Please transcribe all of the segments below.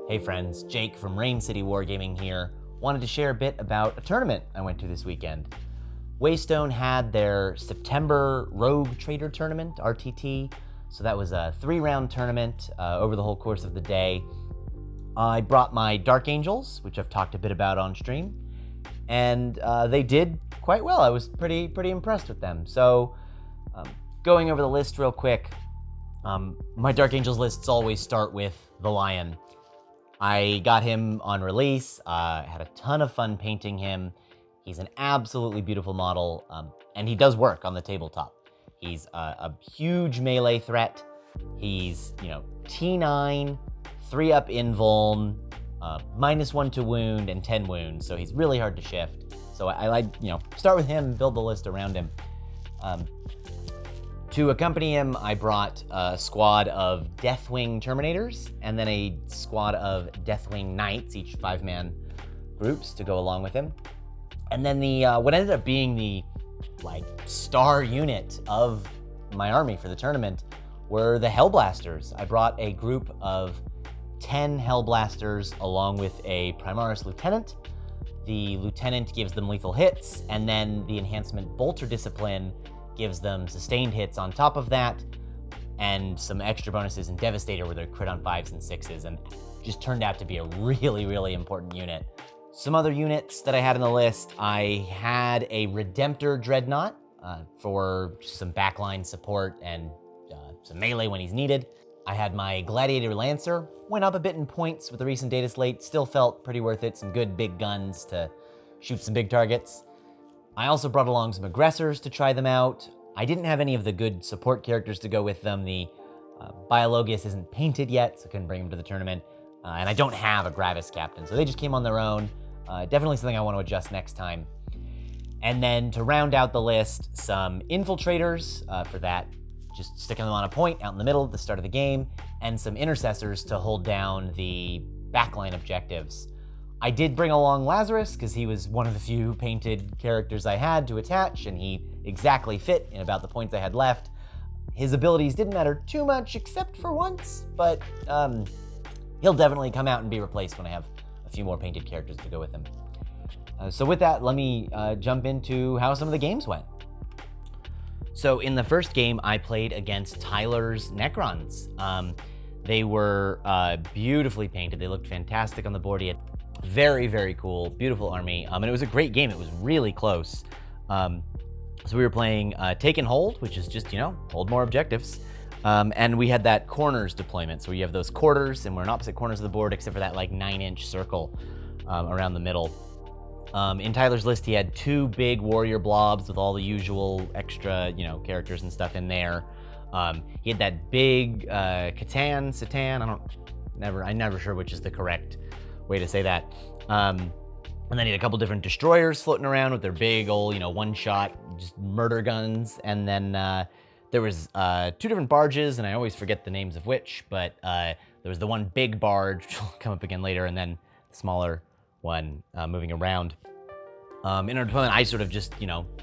Hey friends, Jake from Rain City Wargaming here. Wanted to share a bit about a tournament I went to this weekend. Waystone had their September Rogue Trader Tournament, RTT. So that was a 3-round tournament over the whole course of the day. I brought my Dark Angels, which I've talked a bit about on stream, and they did quite well. I was pretty impressed with them. So going over the list real quick, my Dark Angels lists always start with the Lion. I got him on release, had a ton of fun painting him. He's an absolutely beautiful model, and he does work on the tabletop. He's a huge melee threat. He's, T9, 3-up invuln, -1 to wound, and 10 wounds, so he's really hard to shift. So I start with him, build the list around him. To accompany him, I brought a squad of Deathwing Terminators and then a squad of Deathwing Knights, each 5-man groups to go along with him. And then the what ended up being the star unit of my army for the tournament were the Hellblasters. I brought a group of 10 Hellblasters along with a Primaris Lieutenant. The Lieutenant gives them lethal hits, and then the enhancement Bolter Discipline gives them sustained hits on top of that, and some extra bonuses in Devastator where they're crit on 5s and 6s, and just turned out to be a really important unit. Some other units that I had on the list, I had a Redemptor Dreadnought for some backline support and some melee when he's needed. I had my Gladiator Lancer, went up a bit in points with the recent data slate, still felt pretty worth it, some good big guns to shoot some big targets. I also brought along some Aggressors to try them out. I didn't have any of the good support characters to go with them. The Biologus isn't painted yet, so I couldn't bring him to the tournament. And I don't have a Gravis Captain, so they just came on their own. Definitely something I want to adjust next time. And then to round out the list, some Infiltrators for that, just sticking them on a point out in the middle at the start of the game, and some Intercessors to hold down the backline objectives. I did bring along Lazarus because he was one of the few painted characters I had to attach, and he exactly fit in about the points I had left. His abilities didn't matter too much except for once, but he'll definitely come out and be replaced when I have a few more painted characters to go with him. So with that, let me jump into how some of the games went. So in the first game, I played against Tyler's Necrons. They were beautifully painted. They looked fantastic on the board. He had very cool, beautiful army, and it was a great game. It was really close. So we were playing Take and Hold, which is just, hold more objectives. And we had that corners deployment. So you have those quarters, and we're on opposite corners of the board, except for that 9-inch circle around the middle. In Tyler's list, he had 2 big warrior blobs with all the usual extra, characters and stuff in there. He had that big Satan, I'm never sure which is the correct way to say that. And then he had a couple different destroyers floating around with their big old, one-shot just murder guns. And then there was 2 different barges, and I always forget the names of which, but there was the one big barge, which will come up again later, and then the smaller one moving around. In our deployment, I sort of just,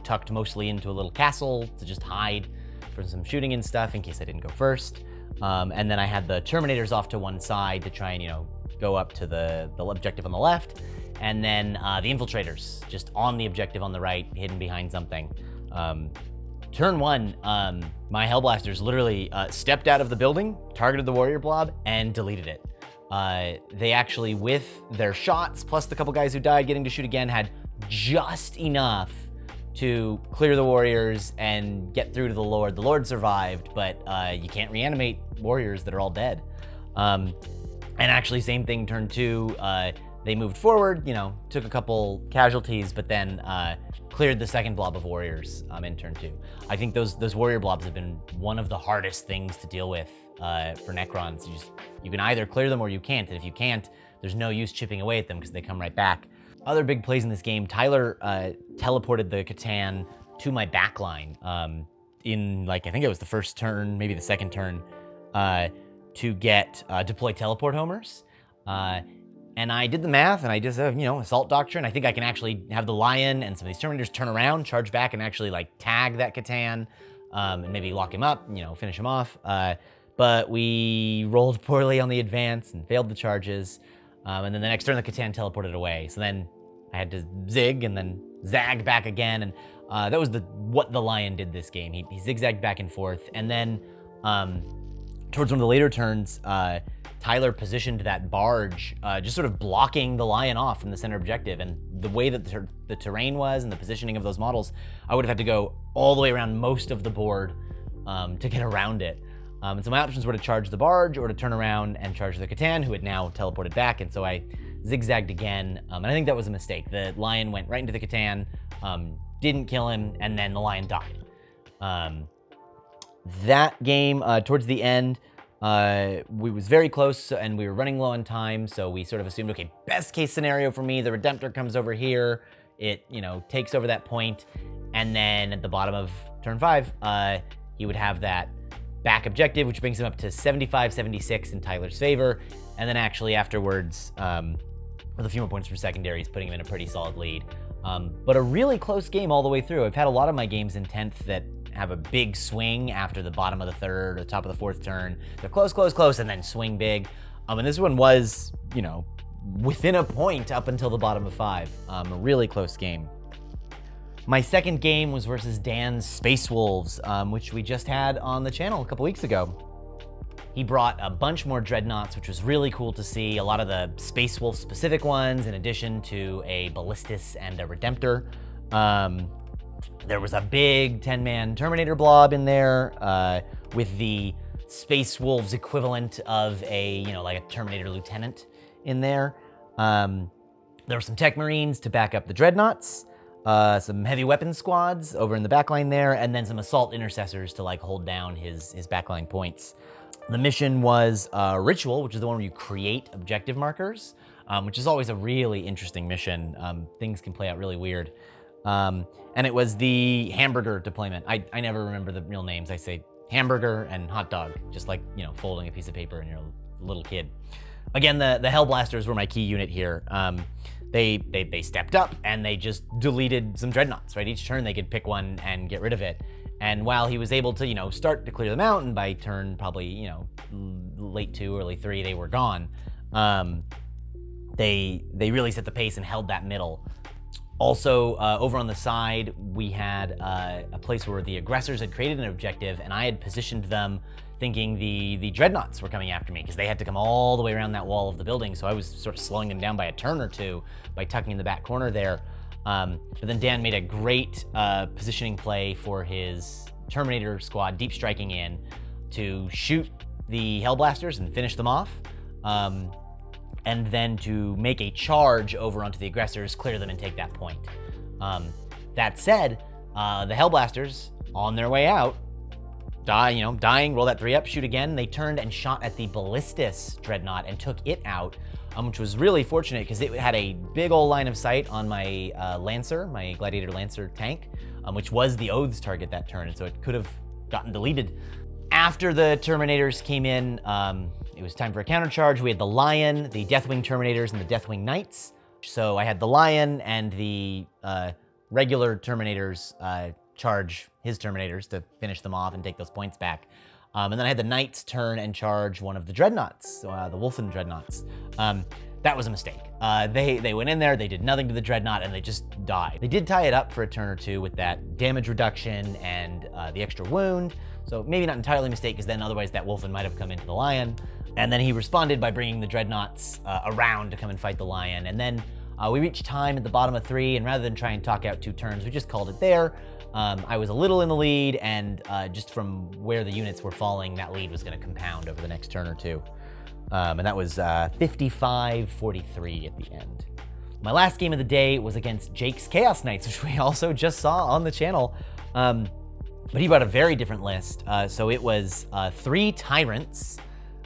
tucked mostly into a little castle to just hide from some shooting and stuff in case I didn't go first. And then I had the Terminators off to one side to try and, go up to the objective on the left. And then the Infiltrators just on the objective on the right, hidden behind something. Turn 1, my Hellblasters literally stepped out of the building, targeted the warrior blob, and deleted it. They actually, with their shots, plus the couple guys who died getting to shoot again, had just enough to clear the warriors and get through to the Lord. The Lord survived, but you can't reanimate warriors that are all dead. And actually, same thing, turn 2, they moved forward, took a couple casualties, but then cleared the second blob of warriors in turn 2. I think those warrior blobs have been one of the hardest things to deal with for Necrons. You can either clear them or you can't, and if you can't, there's no use chipping away at them because they come right back. Other big plays in this game, Tyler teleported the Catan to my backline in, I think it was the first turn, maybe the second turn, to get deploy teleport homers. And I did the math, and I just, assault doctrine. I think I can actually have the Lion and some of these Terminators turn around, charge back, and actually tag that Catan, and maybe lock him up, finish him off. But we rolled poorly on the advance and failed the charges. And then the next turn, the Catan teleported away. So then I had to zig and then zag back again. And that was what the Lion did this game. He zigzagged back and forth. And then towards one of the later turns, Tyler positioned that barge, just sort of blocking the Lion off from the center objective. And the way that the terrain was and the positioning of those models, I would have had to go all the way around most of the board to get around it. And so my options were to charge the barge or to turn around and charge the Catan, who had now teleported back. And so I zigzagged again. And I think that was a mistake. The Lion went right into the Catan, didn't kill him, and then the Lion died. That game, towards the end, we was very close and we were running low on time. So we sort of assumed, okay, best case scenario for me, the Redemptor comes over here. It, takes over that point. And then at the bottom of turn 5, he would have that back objective, which brings him up to 75-76 in Tyler's favor. And then actually afterwards, with a few more points from secondaries, putting him in a pretty solid lead. But a really close game all the way through. I've had a lot of my games in 10th that have a big swing after the bottom of the third or the top of the fourth turn. They're close, close, close, and then swing big. And this one was, within a point up until the bottom of 5. A really close game. My second game was versus Dan's Space Wolves, which we just had on the channel a couple weeks ago. He brought a bunch more Dreadnoughts, which was really cool to see. A lot of the Space Wolf specific ones, in addition to a Ballistus and a Redemptor. There was a big 10-man Terminator blob in there with the Space Wolves equivalent of a, like a Terminator Lieutenant in there. There were some Tech Marines to back up the Dreadnoughts. Some heavy weapon squads over in the backline there, and then some assault intercessors to hold down his backline points. The mission was Ritual, which is the one where you create objective markers, which is always a really interesting mission. Things can play out really weird. And it was the hamburger deployment. I never remember the real names. I say hamburger and hot dog, just like, folding a piece of paper and you're a little kid. Again, the Hellblasters were my key unit here. They stepped up and they just deleted some Dreadnoughts, right? Each turn they could pick one and get rid of it. And while he was able to, start to clear them out, and by turn probably, late 2, early 3, they were gone. They really set the pace and held that middle. Also, over on the side, we had a place where the aggressors had created an objective, and I had positioned them thinking the Dreadnoughts were coming after me, because they had to come all the way around that wall of the building, so I was sort of slowing them down by a turn or two by tucking in the back corner there. But then Dan made a great positioning play for his Terminator squad deep striking in to shoot the Hellblasters and finish them off, and then to make a charge over onto the aggressors, clear them, and take that point. That said, the Hellblasters, on their way out, dying, roll that 3 up, shoot again. They turned and shot at the Ballistus Dreadnought and took it out, which was really fortunate because it had a big old line of sight on my Lancer, my Gladiator Lancer tank, which was the Oath's target that turn, and so it could have gotten deleted. After the Terminators came in, it was time for a countercharge. We had the Lion, the Deathwing Terminators, and the Deathwing Knights. So I had the Lion and the regular Terminators charge his Terminators to finish them off and take those points back. And then I had the Knights turn and charge one of the Dreadnoughts, the Wolfen Dreadnoughts. That was a mistake. They went in there, they did nothing to the Dreadnought, and they just died. They did tie it up for a turn or two with that damage reduction and the extra wound. So maybe not entirely a mistake, because then otherwise that Wolfen might have come into the Lion. And then he responded by bringing the Dreadnoughts around to come and fight the Lion. And then we reached time at the bottom of 3, and rather than try and talk out 2 turns, we just called it there. I was a little in the lead, and just from where the units were falling, that lead was going to compound over the next turn or two. And that was 55-43 at the end. My last game of the day was against Jake's Chaos Knights, which we also just saw on the channel. But he brought a very different list. So it was 3 Tyrants,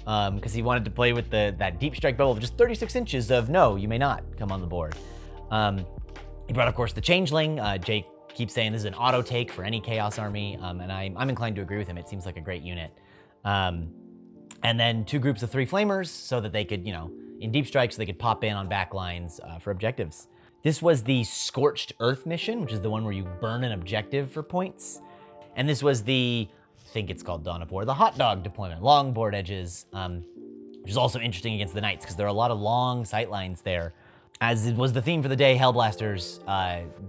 because he wanted to play with that deep strike bubble of just 36 inches of no, you may not come on the board. He brought, of course, the Changeling. Jake keeps saying this is an auto take for any Chaos army, and I'm inclined to agree with him. It seems like a great unit. And then 2 groups of 3 Flamers so that they could, in deep strike, so they could pop in on back lines for objectives. This was the Scorched Earth mission, which is the one where you burn an objective for points. And this was the, I think it's called Dawn of War, the Hot Dog deployment, long board edges, which is also interesting against the Knights because there are a lot of long sightlines there. As it was the theme for the day, Hellblasters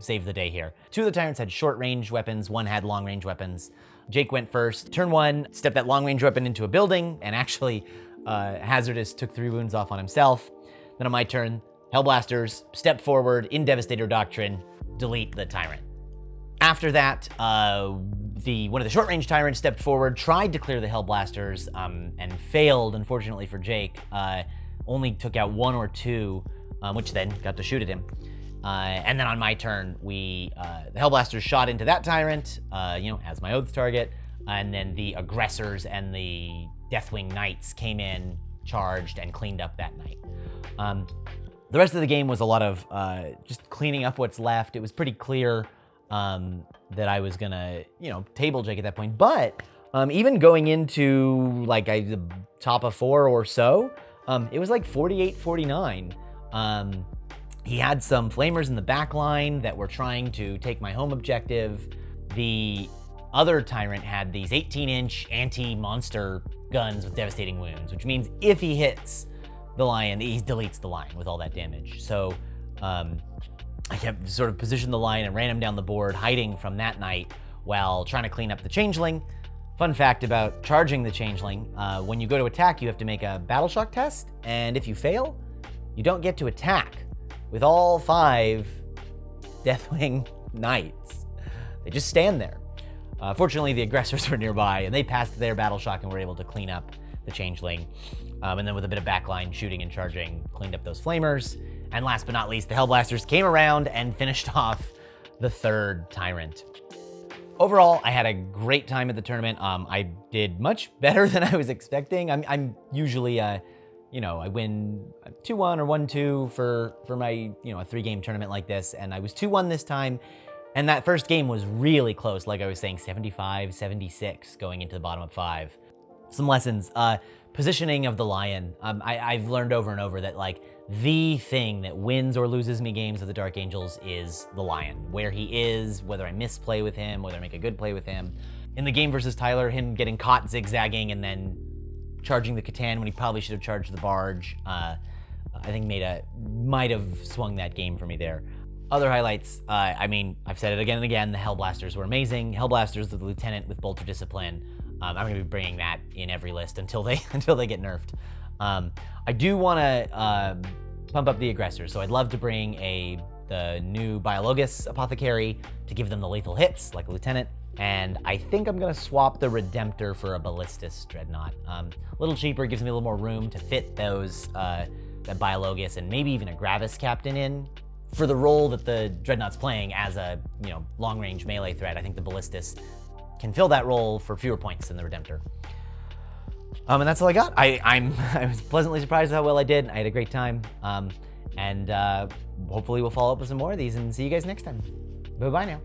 saved the day here. 2 of the Tyrants had short-range weapons, 1 had long-range weapons. Jake went first. Turn 1, stepped that long-range weapon into a building, and actually, Hazardous took 3 wounds off on himself. Then on my turn, Hellblasters stepped forward in Devastator Doctrine, delete the Tyrant. After that, one of the short-range Tyrants stepped forward, tried to clear the Hellblasters, and failed, unfortunately for Jake. Only took out 1 or 2, which then got to shoot at him. And then on my turn, the Hellblasters shot into that Tyrant, as my Oath target, and then the aggressors and the Deathwing Knights came in, charged, and cleaned up that Knight. The rest of the game was a lot of just cleaning up what's left. It was pretty clear that I was gonna, table Jake at that point. But even going into the top of 4 or so, it was like 48-49. He had some flamers in the back line that were trying to take my home objective. The other Tyrant had these 18-inch anti-monster guns with devastating wounds, which means if he hits the lion, he deletes the lion with all that damage. So I kept sort of positioned the lion and ran him down the board, hiding from that Knight while trying to clean up the Changeling. Fun fact about charging the Changeling, when you go to attack, you have to make a Battle Shock test, and if you fail, you don't get to attack with all 5 Deathwing Knights. They just stand there. Fortunately, the aggressors were nearby, and they passed their Battle Shock and were able to clean up the Changeling. And then with a bit of backline shooting and charging, cleaned up those flamers. And last but not least, the Hellblasters came around and finished off the 3rd Tyrant. Overall, I had a great time at the tournament. I did much better than I was expecting. I'm usually, I win 2-1 or 1-2 for my, a 3-game tournament like this. And I was 2-1 this time. And that first game was really close. Like I was saying, 75-76 going into the bottom of 5. Some lessons. Positioning of the lion. I've learned over and over that the thing that wins or loses me games of the Dark Angels is the lion. Where he is, whether I misplay with him, whether I make a good play with him. In the game versus Tyler, him getting caught zigzagging and then charging the Catan when he probably should have charged the barge, I think might have swung that game for me there. Other highlights, I've said it again and again, the Hellblasters were amazing. Hellblasters, the Lieutenant with Bolter Discipline. I'm gonna be bringing that in every list until they get nerfed. I do wanna pump up the aggressors, so I'd love to bring the new Biologus Apothecary to give them the lethal hits, like a Lieutenant. And I think I'm gonna swap the Redemptor for a Ballistus Dreadnought. A little cheaper, gives me a little more room to fit those, that Biologus and maybe even a Gravis Captain in. For the role that the Dreadnought's playing as a, long-range melee threat, I think the Ballistus can fill that role for fewer points than the Redemptor. And that's all I got. I was pleasantly surprised how well I did. I had a great time. And hopefully we'll follow up with some more of these and see you guys next time. Bye-bye now.